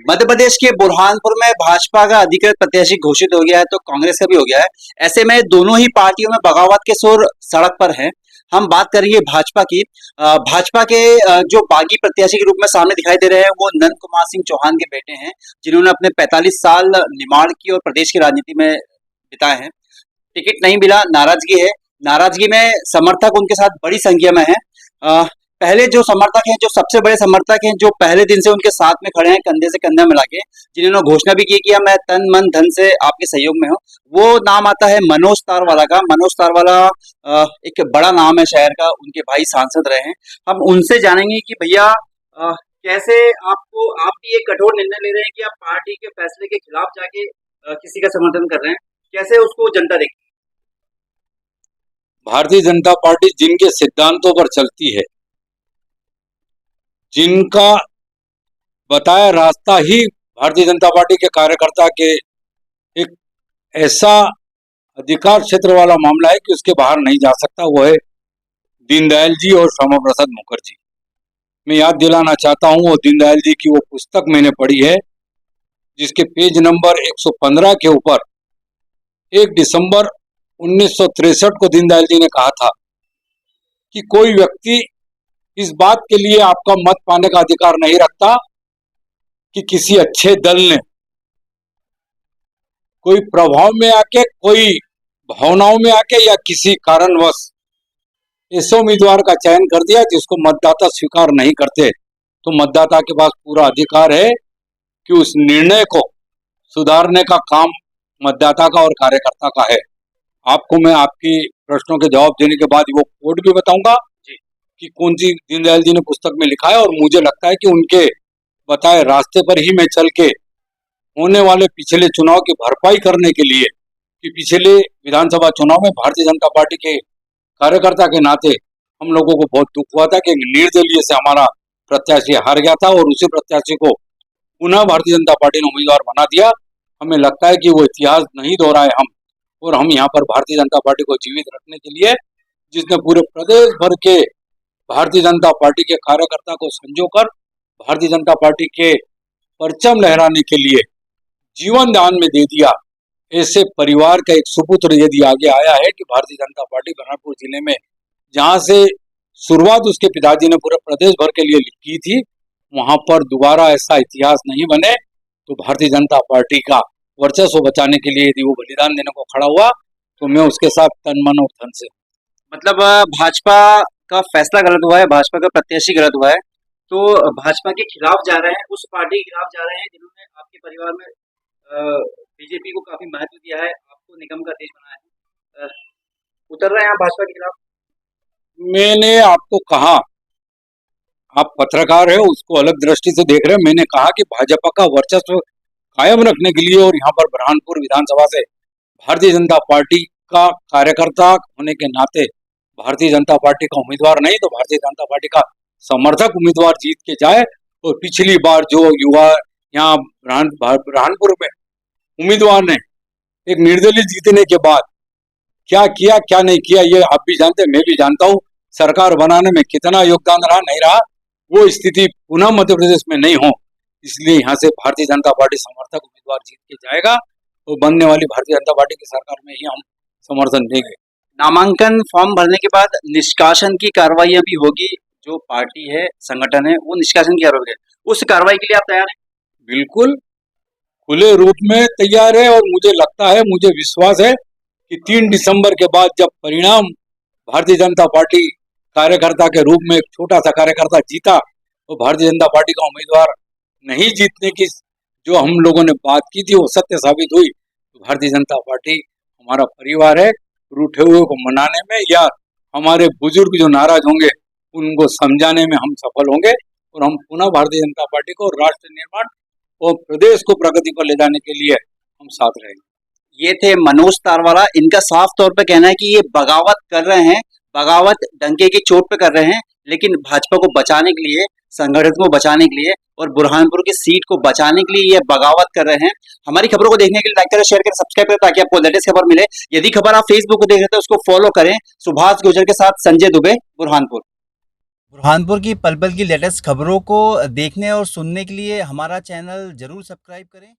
मध्य प्रदेश के बुरहानपुर में भाजपा का अधिकृत प्रत्याशी घोषित हो गया है तो कांग्रेस का भी हो गया है। ऐसे में दोनों ही पार्टियों में बगावत के सुर सड़क पर हैं। हम बात करेंगे भाजपा की। भाजपा के जो बागी प्रत्याशी के रूप में सामने दिखाई दे रहे हैं वो नंद कुमार सिंह चौहान के बेटे हैं, जिन्होंने अपने 45 साल निमाड़ की और प्रदेश की राजनीति में बिताए हैं। टिकट नहीं मिला, नाराजगी है। नाराजगी में समर्थक उनके साथ बड़ी संख्या में है। पहले जो समर्थक हैं, जो सबसे बड़े समर्थक हैं, जो पहले दिन से उनके साथ में खड़े हैं कंधे से कंधा मिला के, जिन्होंने घोषणा भी की कि मैं तन मन धन से आपके सहयोग में हूँ, वो नाम आता है मनोज तारवाला का। मनोज तारवाला एक बड़ा नाम है शहर का, उनके भाई सांसद रहे हैं। हम उनसे जानेंगे कि भैया कैसे आप भी ये कठोर निर्णय ले रहे हैं कि आप पार्टी के फैसले के खिलाफ जाके किसी का समर्थन कर रहे हैं, कैसे उसको जनता देखती है? भारतीय जनता पार्टी जिनके सिद्धांतों पर चलती है, जिनका बताया रास्ता ही भारतीय जनता पार्टी के कार्यकर्ता के एक ऐसा अधिकार क्षेत्र वाला मामला है कि उसके बाहर नहीं जा सकता, वो है दीनदयाल जी और श्यामा प्रसाद मुखर्जी। मैं याद दिलाना चाहता हूं, वो दीनदयाल जी की वो पुस्तक मैंने पढ़ी है जिसके पेज नंबर 115 के ऊपर 1 दिसंबर 1963 को दीनदयाल जी ने कहा था कि कोई व्यक्ति इस बात के लिए आपका मत पाने का अधिकार नहीं रखता कि किसी अच्छे दल ने कोई प्रभाव में आके, कोई भावनाओं में आके या किसी कारणवश ऐसे उम्मीदवार का चयन कर दिया जिसको मतदाता स्वीकार नहीं करते, तो मतदाता के पास पूरा अधिकार है कि उस निर्णय को सुधारने का काम मतदाता का और कार्यकर्ता का है। आपको मैं आपकी प्रश्नों के जवाब देने के बाद वो कोड भी बताऊंगा कि कौन सी दीनदयाल जी ने पुस्तक में लिखा है, और मुझे लगता है कि उनके बताए रास्ते पर ही मैं चल के होने वाले पिछले चुनाव की भरपाई करने के लिए, कि पिछले विधानसभा चुनाव में भारतीय जनता पार्टी के कार्यकर्ता के नाते हम लोगों को बहुत दुख हुआ था कि निर्दलीय से हमारा प्रत्याशी हार गया था और उसी प्रत्याशी को पुनः भारतीय जनता पार्टी ने उम्मीदवार बना दिया। हमें लगता है कि वो इतिहास नहीं दोहराए हम, और हम यहाँ पर भारतीय जनता पार्टी को जीवित रखने के लिए, जिसने पूरे प्रदेश भर के भारतीय जनता पार्टी के कार्यकर्ता को संजोकर भारतीय जनता पार्टी के परचम लहराने के लिए जीवन दान में दे दिया, ऐसे परिवार का एक सुपुत्र यदि आगे आया है कि भारतीय जनता पार्टी बुरहानपुर जिले में, जहां से शुरुआत उसके पिताजी ने पूरे प्रदेश भर के लिए की थी, वहां पर दोबारा ऐसा इतिहास नहीं बने, तो भारतीय जनता पार्टी का वर्चस्व बचाने के लिए यदि वो बलिदान देने को खड़ा हुआ तो मैं उसके साथ तन मन और धन से। मतलब भाजपा का फैसला गलत हुआ है, भाजपा का प्रत्याशी गलत हुआ है, तो भाजपा के खिलाफ जा रहे हैं, उस पार्टी के खिलाफ जा रहे हैं जिन्होंने आपके परिवार में बीजेपी को काफी महत्व दिया है, आपको निगम का देश बनाया है। उतर रहे हैं आप भाजपा के खिलाफ? मैंने आपको कहा, आप पत्रकार है, उसको अलग दृष्टि से देख रहे हैं। मैंने कहा कि भाजपा का वर्चस्व कायम रखने के लिए और यहाँ पर बुरहानपुर विधानसभा से भारतीय जनता पार्टी का कार्यकर्ता होने के नाते भारतीय जनता पार्टी का उम्मीदवार नहीं तो भारतीय जनता पार्टी का समर्थक उम्मीदवार जीत के जाए। और पिछली बार जो युवा यहाँ बुरहानपुर में उम्मीदवार ने एक निर्दलीय जीतने के बाद क्या किया क्या नहीं किया, ये आप भी जानते, मैं भी जानता हूँ। सरकार बनाने में कितना योगदान रहा नहीं रहा, वो स्थिति पुनः मध्य प्रदेश में नहीं हो, इसलिए यहाँ से भारतीय जनता पार्टी समर्थक उम्मीदवार जीत के जाएगा। तो बनने वाली भारतीय जनता पार्टी की सरकार में ही हम समर्थन देंगे। नामांकन फॉर्म भरने के बाद निष्कासन की कार्रवाई भी होगी, जो पार्टी है, संगठन है, वो निष्कासन की कार्रवाई, उस कार्रवाई के लिए आप तैयार हैं? बिल्कुल खुले रूप में तैयार है, और मुझे लगता है, मुझे विश्वास है कि 3 दिसंबर के बाद जब परिणाम भारतीय जनता पार्टी कार्यकर्ता के रूप में एक छोटा सा कार्यकर्ता जीता, तो भारतीय जनता पार्टी का उम्मीदवार नहीं जीतने की जो हम लोगों ने बात की थी वो सत्य साबित हुई। तो भारतीय जनता पार्टी हमारा परिवार है, रूठे हुए को मनाने में या हमारे बुजुर्ग जो नाराज होंगे उनको समझाने में हम सफल होंगे, और हम पुनः भारतीय जनता पार्टी को राष्ट्र निर्माण और प्रदेश को प्रगति पर ले जाने के लिए हम साथ रहेंगे। ये थे मनोज तारवाला। इनका साफ तौर पे कहना है कि ये बगावत कर रहे हैं, बगावत डंके की चोट पे कर रहे हैं, लेकिन भाजपा को बचाने के लिए, संगठन को बचाने के लिए और बुरहानपुर की सीट को बचाने के लिए ये बगावत कर रहे हैं। हमारी खबरों को देखने के लिए लाइक करें, शेयर करें, सब्सक्राइब करें ताकि आपको लेटेस्ट खबर मिले। यदि खबर आप फेसबुक को देख रहे हैं तो उसको फॉलो करें। सुभाष गुर्जर के साथ संजय दुबे, बुरहानपुर। बुरहानपुर की पल पल की लेटेस्ट खबरों को देखने और सुनने के लिए हमारा चैनल जरूर सब्सक्राइब करें।